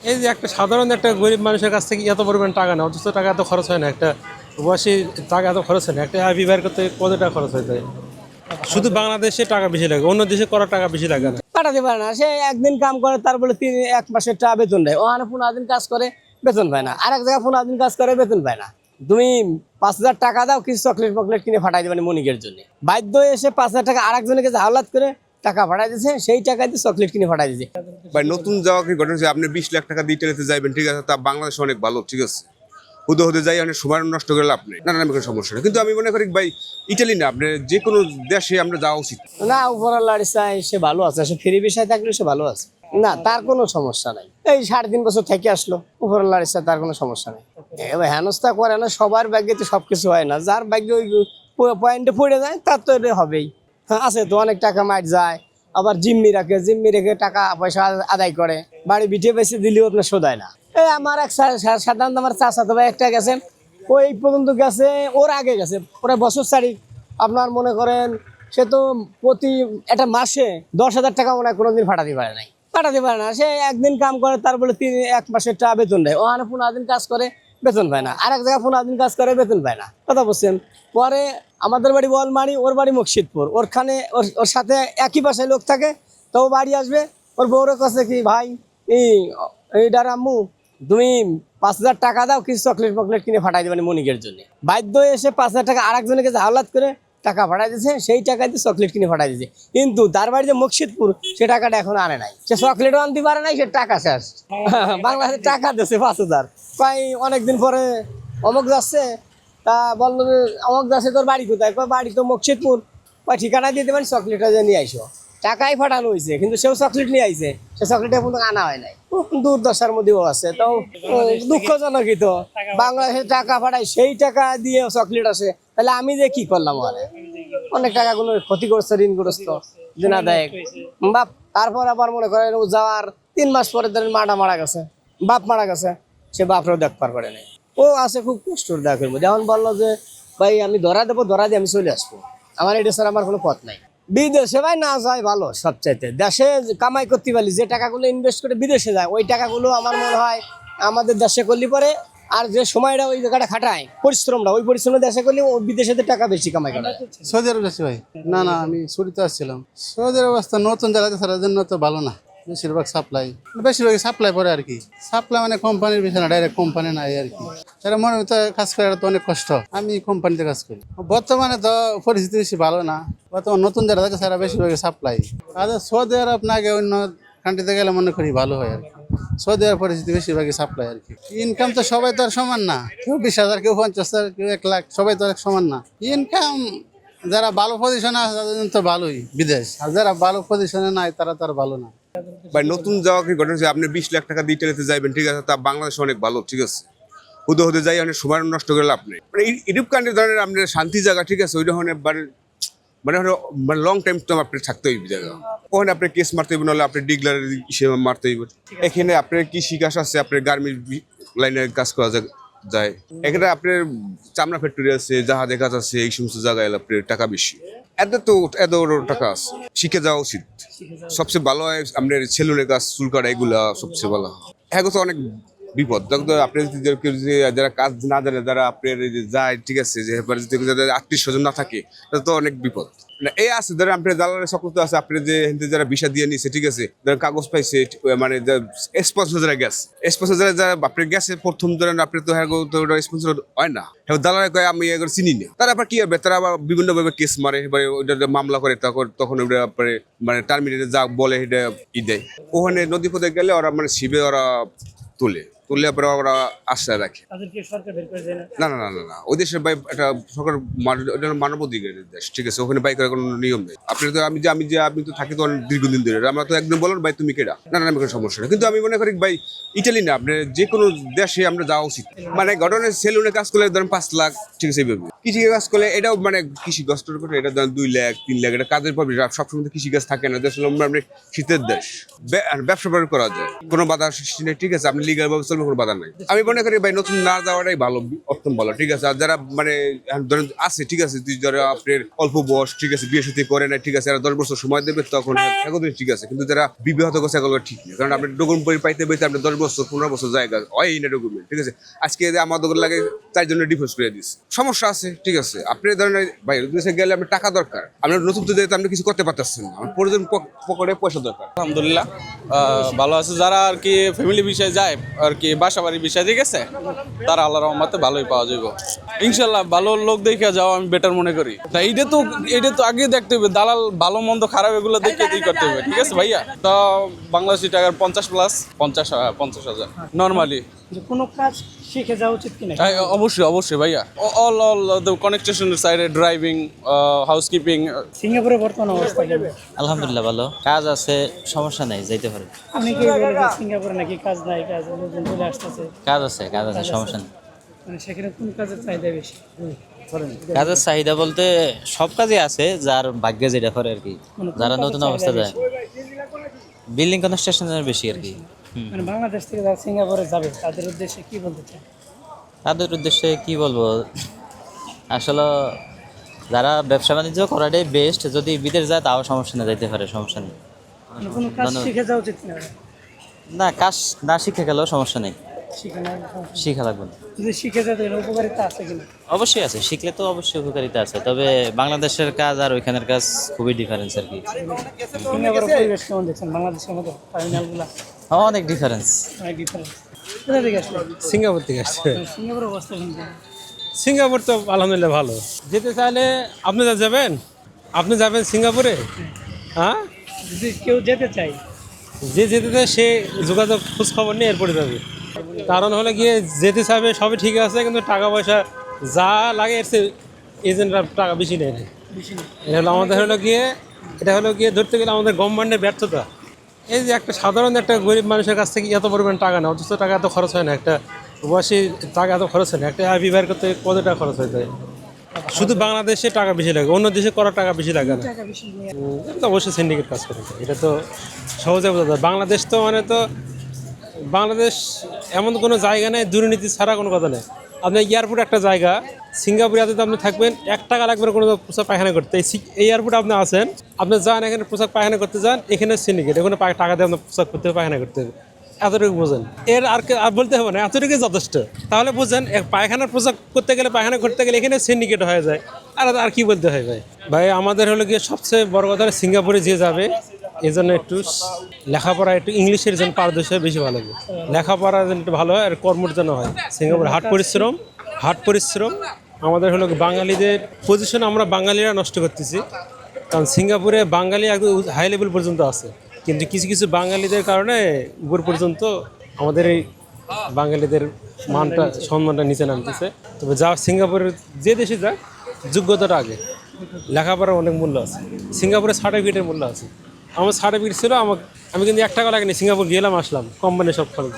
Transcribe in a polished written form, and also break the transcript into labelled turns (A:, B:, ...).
A: এই যে একটা সাধারণ একটা গরিব মানুষের কাছ থেকে এত পরিমাণ টাকা না, অথচ টাকা এত খরচ হয় না। একটা বয়সী টাকা এত খরচ হয় না। একটা আইপি বের করতে কত টাকা খরচ হয় তাই? শুধু বাংলাদেশে টাকা বেশি লাগে, অন্য দেশে করার টাকা বেশি লাগে না।
B: পাঠাতে পারে না। সে একদিন কাম করে, তার বলে এক মাসের টাকা বেতন দেয়। ওখানে 15 দিন কাজ করে, বেতন পায় না। আর এক জায়গায় 15 দিন কাজ করে, বেতন পায় না। তুমি 5,000 টাকা দাও, কিছু চকলেট ফকলেট কিনে ফাটাই দেবেন মনিকের জন্য। বাধ্য হয়ে এসে 5,000 টাকা আর একজনকে হাওলাত করে টাকা ফাটাই দিয়েছে, সেই টাকা দিয়ে চকলেট কিনে ফাটাই দিয়েছে।
C: ভাই নতুন যাওয়া কি ঘটনা হচ্ছে, আপনি 20 লাখ টাকা দিয়ে ইটালিতে যাইবেন, ঠিক আছে, তা বাংলাদেশ অনেক ভালো, ঠিক আছে। হুদে হুদে যাই অনেক সময় নষ্ট করে লাভ নেই, নানান কোনো সমস্যা নেই। কিন্তু আমি মনে করি ভাই ইটালি না, আপনি যে কোনো দেশে আমরা যাওয়া উচিত।
B: না, উপরাল্লাহর ইচ্ছায় সে ভালো আছে, সে ফ্রি বিষয় থাকলে সে ভালো আছে। না, তার কোনো সমস্যা নাই। এই 3.5 বছর থেকে আসলো, উপরাল্লাহর ইচ্ছা, তার কোনো সমস্যা নেই। এবার হেনস্থা করে না, সবার ভাগ্যে তো সবকিছু হয় না। যার ভাগ্যে ওই পয়েন্টে পড়ে যায়, তার তো এটা হবেই। হ্যাঁ, আছে তো অনেক টাকা মাইট যায়, আবার জিম্মি রাখে, জিম্মি রেখে টাকা পয়সা আদায় করে, বাড়ি বিঠে বেশি দিলেও আপনার শোধায় না। এই আমার এক সাধারণত আমার চাচাতো ভাই একটা গেছে, ওই পর্যন্ত গেছে, ওর আগে গেছে প্রায় বছর 4। আপনার মনে করেন সে তো প্রতি একটা মাসে 10,000 টাকা মনে হয় কোনোদিন ফাটাতে পারে নাই, ফাটাতে পারে না। সে একদিন কাম করে, তার বলে এক মাসের টাকা বেতন দেয়। ওখানে 15 দিন কাজ করে, বেতন পায় না। আর এক জায়গায় 15 দিন কাজ করে, বেতন পায় না। কথা বলছেন। পরে আমাদের বাড়ি বলমারি, ওর বাড়ি মুর্শিদপুর। ওরখানে ওর সাথে একই বাসায় লোক থাকে, তো ও বাড়ি আসবে, ওর বউরের কাছে কি ভাই এইটার আম্মু তুমি 5,000 টাকা দাও, কিছু চকলেট ফকলেট কিনে ফাটাই দেবেন মনিকের জন্য। বাধ্য হয়ে এসে 5,000 টাকা আর একজনকে হাওলাত করে টাকা ফাটাই দিয়েছে, সেই টাকা দিয়ে চকলেট কিনে ফাটাই দিয়েছে। কিন্তু তার বাড়ি যে মুর্শিদপুর, সে টাকাটা এখন আনে নাই। সে চকলেটও আনতে পারে নাই, সে টাকা শেষ। বাংলাদেশে টাকা দিয়েছে 5,000। প্রায় অনেকদিন পরে অমুক যাচ্ছে, তা বললো যে অমুক যাচ্ছে, তোর বাড়ি কোথায়? বাড়ি তো মুর্শিদপুর। ঠিকানা দিয়ে দেবেন, চকলেটটা যে নিয়ে আইসো। টাকাই ফাটানো হয়েছে, কিন্তু সেও চকলেট নিয়ে আইছে, সে চকলেট এখন আনা হয় নাই। দুর্দশার মধ্যেও আছে, তাও দুঃখজনকই তো। বাংলাদেশে টাকা ফাটাই, সেই টাকা দিয়ে চকলেট আসে, তাহলে আমি যে কি করলাম? অনেক টাকাগুলো ক্ষতি করছে, ঋণগ্রস্ত দিনা দেয় বাপ। তারপর আবার মনে করেন ও যাওয়ার 3 মাস পরে ধরেন মাটা মারা গেছে, বাপ মারা গেছে, সে বাপরেও দেখবার করে নেই। ও আছে খুব কষ্টর দেখের মধ্যে। এখন বললো যে ভাই আমি ধরা দেবো, ধরা দিয়ে আমি চলে আসবো, আমার এটা ছাড়া আমার কোনো পথ নাই। বিদেশে ভাই না যায় ভালো সবচাইতে। দেশে কামাই করতে পারি, যে টাকাগুলো ইনভেস্ট করে বিদেশে যায়, ওই টাকাগুলো আমার মনে হয় আমাদের দেশে করলে পরে, আর যে সময়টা ওই জায়গাটা খাটায়, পরিশ্রমটা, ওই পরিশ্রম দেশে করলে ও বিদেশে টাকা বেশি কামাই করে।
D: সৌদি আরব যাচ্ছি ভাই। না না, আমি ছুটিতে আসছিলাম। সৌদি আরব অবস্থা নতুন জায়গাতে ছাড়ার জন্য তো ভালো না। বেশিরভাগই সাপ্লাই পরে আর কি। সাপ্লাই মানে কোম্পানির পিছনে, ডাইরেক্ট কোম্পানি নাই আর কি। তারা মনে তো কাজ করার তো অনেক কষ্ট। আমি কোম্পানিতে কাজ করি। বর্তমানে তো পরিস্থিতি বেশি ভালো না। বর্তমানে নতুন জায়গাতে ছাড়া বেশিরভাগই সাপ্লাই। আর সৌদি আরব না গিয়ে অন্য কান্ট্রিতে গেলে মনে করি ভালো হয় আর কি। সৌদি আরব পরিস্থিতি বেশিরভাগই সাপ্লাই আর কি। ইনকাম তো সবাই তো আর সমান না। কেউ 20,000, কেউ 50,000, কেউ 1 লাখ, সবাই তো আর সমান না। ইনকাম যারা ভালো পজিশনে আছে তাদের জন্য তো ভালোই বিদেশ, আর যারা ভালো পজিশনে নাই তারা তো আর ভালো না।
C: ভাই নতুন যাওয়া কি ঘটনা হচ্ছে, আপনি 20 লাখ টাকা দিয়ে ইটালিতে যাইবেন, ঠিক আছে, তা বাংলাদেশ অনেক ভালো, ঠিক আছে। হুদে হুদে যাই অনেক সময় নষ্ট করে লাভ নেই। মানে ইউরোপ কান্ট্রি ধরেন আপনার শান্তি জায়গা, ঠিক আছে, ওইটা মানে লং টাইম তো আপনি থাকতে হইবে জায়গা। ওখানে আপনি কেস মারতে হইব, নাহলে আপনি ডিগলার হিসেবে মারতে হইব। এখানে আপনার কৃষি কাজ আছে, আপনার গার্মেন্ট লাইনে কাজ করা যায়। এখানে আপনার চামড়া ফ্যাক্টরি আছে, জাহাজে কাজ আছে, এই সমস্ত জায়গায় আপনার টাকা বেশি। এত টাকা আছে, শিখে যাওয়া উচিত। সবচেয়ে ভালো হয় আপনার সেলুনের কাজ, চুল কাটা, এগুলা সবচেয়ে ভালো হয়। এখন তো অনেক বিপদ। আপনি যারা কাজ না জানে, যারা আপনার যায়, ঠিক আছে, যে আত্মীয় স্বজন না থাকে, তাহলে তো অনেক বিপদ। এই আছে ধরেন আপনার দালালের সকল আছে, আপনি যে যারা ভিসা দিয়ে নিছে, ঠিক আছে, যারা কাগজ পাইছে, মানে স্পন্সর যারা গেছে, স্পন্সর যারা আপনার গেছে প্রথম, ধরেন আপনি তো স্পন্সর হয় না, দালালে কয় আমি এগুলো চিনি না। তারা আবার কি হবে, তারা আবার বিভিন্ন ভাবে কেস মারে, এবারে ওইটা মামলা করে, তখন ওইটা আপনার মানে টার্মিনেটে যা বলে এটা দেয়। ওখানে নদী পথে গেলে ওরা মানে শিবে ওরা তুলে পরে ওরা আশ্রয় রাখে। না না না না না, ওই দেশের ভাই একটা সরকার মানবাধিকারের দেশ, ঠিক আছে, ওখানে বাইক করার কোনো নিয়ম নেই। আপনি তো আমি তো থাকি তো অনেক দীর্ঘদিন ধরে, আমরা তো একদম বলেন ভাই তুমি কেডা, না না আমি কোনো সমস্যা নেই। কিন্তু আমি মনে করি ভাই ইটালি না, আপনি যে কোনো দেশে আমরা যাওয়া উচিত। মানে ঘটনার সেলুনে কাজ করলে ধরেন 5 লাখ, ঠিক আছে, এইভাবে কৃষি কাজ করলে এটাও মানে কৃষি কাজ করে এটা ধরেন 2 লাখ 3 লাখ, এটা কাজের পর সবসময় তো কৃষি কাজ থাকে না। দেশ হলো আপনি শীতের দেশ, ব্যবসা করা যায়, কোনো বাধা সৃষ্টি নেই, ঠিক আছে, আপনি লিগাল ভাবে করবে, কোনো বাধা নাই। আমি মনে করি ভাই নতুন না যাওয়াটাই ভালো, অত্যন্ত ভালো, ঠিক আছে। আর যারা মানে ধরেন আছে, ঠিক আছে, তুই যারা আপনার অল্প বয়স, ঠিক আছে, বিয়ে সাথে করে না, ঠিক আছে, এরা 10 বছর সময় দেবে, তখন একদিন ঠিক আছে। কিন্তু যারা বিবাহিত করছে এগুলো ঠিক নেই, কারণ আপনি ডকুমেন্ট পাইতে পাইতে আপনি 10 বছর 15 বছর জায়গা হয় না ডকুমেন্ট, ঠিক আছে। আজকে আমার দোকান লাগে 4 জনের ডিভোর্স করে দিচ্ছে, সমস্যা আছে, ঠিক আছে। আপনি ধরেন ভাই দেশে গেলে আপনার টাকা দরকার, আপনার নতুন তো যেতে আপনি কিছু করতে পারতেছেন না, আমার প্রয়োজন পকেটে পয়সা দরকার।
E: আলহামদুলিল্লাহ ভালো আছে। যারা আর কি ফ্যামিলি বিষয়ে যায় আর কি, বাসা বাড়ির বিষয় ঠিক আছে, তারা আল্লাহর রহমতে ভালোই পাওয়া যাবে ইনশাল্লাহ। ভালো লোক দেখে যাও আমি বেটার মনে করি। তা এটা তো আগে দেখতে হবে, দালাল ভালো মন্দ খারাপ এগুলো দেখে করতে হবে, ঠিক আছে ভাইয়া। তা বাংলাদেশি টাকার 50,000 নর্মালি।
F: যে কোনো কাজ শিখে যাওয়া উচিত কিনা?
E: অবশ্যই ভাইয়া। অল দ্য কানেকশনের সাইডে, ড্রাইভিং, হাউসকিপিং।
F: সিঙ্গাপুরে বর্তমান অবস্থা কেমন?
G: আলহামদুলিল্লাহ ভালো, কাজ আছে, সমস্যা নাই, যাইতে পারে।
F: আপনি কি বলে যে সিঙ্গাপুরে নাকি কাজ নাই, কাজ লোকজন চলে আসতেছে?
G: কাজ আছে, সমস্যা নেই।
F: মানে সেখানে কোন কাজের চাহিদা বেশি?
G: কাজের চাহিদা বলতে সব কাজই আছে, যার ভাগ্যে যেটা করে আর কি। যারা নতুন অবস্থা যায়, বিল্ডিং কনস্ট্রাকশনের বেশি আর কি।
F: মানে বাংলাদেশ থেকে যারা সিঙ্গাপুরে যাবে তাদের উদ্দেশ্যে কি বলতে চান?
G: তাদের উদ্দেশ্যে কি বলবো, আসলে যারা ব্যবসা বাণিজ্য করাটাই বেস্ট। যদি বিদেশ যায় তাও সমস্যা নেই, যাইতে পারে, সমস্যা নেই।
F: মানে কোনো কাজ শিখে যাওয়া উচিত কিনা?
G: না, কাজ না শিখে গেলেও সমস্যা নেই,
F: শিখে না
G: শিখা লাগবে না।
F: যদি শিখে যায় তাহলে উপকারিতা আছে কিনা?
G: অবশ্যই আছে, শিখলে তো অবশ্যই উপকারিতা আছে। তবে বাংলাদেশের কাজ আর ওইখানের কাজ খুবই ডিফারেন্স আর কি।
F: সিঙ্গাপুরের পরিবেশ কেমন দেখছেন? বাংলাদেশের মতো টার্মিনালগুলো
G: অনেক ডিফারেন্স।
F: অনেক ডিফারেন্স। কোথা থেকে আসলে?
A: সিঙ্গাপুর থেকে আসছে।
F: সিঙ্গাপুরের অবস্থা কিন্তু
A: সিঙ্গাপুর তো আলহামদুলিল্লাহ ভালো। যেতে চাইলে আপনি যাবেন, আপনি যাবেন সিঙ্গাপুরে? হ্যাঁ,
F: যদি কেউ যেতে চায়,
A: যে যেতে চায় সে যোগাযোগ খোঁজ খবর নিয়ে এরপরে যাবে। কারণ হলো গিয়ে যেতে চাইবে সবই ঠিক আছে, কিন্তু টাকা পয়সা যা লাগে এর চেয়ে এজেন্টরা টাকা বেশি নেয় না। এটা হলো আমাদের এটা হলো গিয়ে ধরতে গেলে আমাদের গভর্নমেন্টের ব্যর্থতা। এই যে একটা সাধারণ একটা গরিব মানুষের কাছ থেকে এত পরিমাণ টাকা না, অথচ টাকা এত খরচ হয় না। একটা প্রবাসী টাকা এত খরচ হয় না, একটা আইভি বের করতে কত টাকা খরচ হয়ে যায়। শুধু বাংলাদেশে টাকা বেশি লাগে, অন্য দেশে করার টাকা বেশি লাগে না। এটা তো অবশ্যই সিন্ডিকেট কাজ করে, এটা তো সহজে বোঝা যায়। বাংলাদেশ তো বাংলাদেশ এমন কোনো জায়গা নেই দুর্নীতি ছাড়া কোনো কথা নেই। আপনার এয়ারপোর্ট একটা জায়গা, সিঙ্গাপুরে তো আপনি থাকবেন, 1 টাকা লাগবে না কোনো পোশাক পায়খানা করতে। এই এয়ারপোর্টে আপনি আছেন, আপনি যান এখানে পোশাক পায়খানা করতে যান, এখানে সিন্ডিকেট, এখানে টাকা দিয়ে আপনার পোশাক করতে হবে, পায়খানা করতে হবে। এতটুকু বোঝেন, এর আর বলতে হবে না, এতটুকুই যথেষ্ট। তাহলে বুঝেন পায়খানার পোশাক করতে গেলে, পায়খানা করতে গেলে এখানে সিন্ডিকেট হয়ে যায়। আর কি বলতে হয় ভাই আমাদের হলো গিয়ে সবচেয়ে বড় কথা, সিঙ্গাপুরে যে যাবে এই জন্য একটু লেখাপড়া, একটু ইংলিশের জন্য পারদর্শী বেশি ভালো হবে। লেখাপড়া যেন একটু ভালো হয়, আর কর্মর জন্য হয়। সিঙ্গাপুরে হাট পরিশ্রম আমাদের হলো বাঙালিদের পজিশন, আমরা বাঙালিরা নষ্ট করতেছি। কারণ সিঙ্গাপুরে বাঙালি একদম হাই লেভেল পর্যন্ত আছে, কিন্তু কিছু কিছু বাঙালিদের কারণে উপর পর্যন্ত আমাদের এই বাঙালিদের সম্মানটা নিচে নামতেছে। তবে যা সিঙ্গাপুরের যে দেশে যাক, যোগ্যতাটা আগে, লেখাপড়ার অনেক মূল্য আছে। সিঙ্গাপুরে সার্টিফিকেটের মূল্য আছে। আমার সার্টিফিকেট ছিল, আমি কিন্তু 1 টাকা লাগেনি, সিঙ্গাপুর গেলাম আসলাম, কোম্পানি সব খরচ।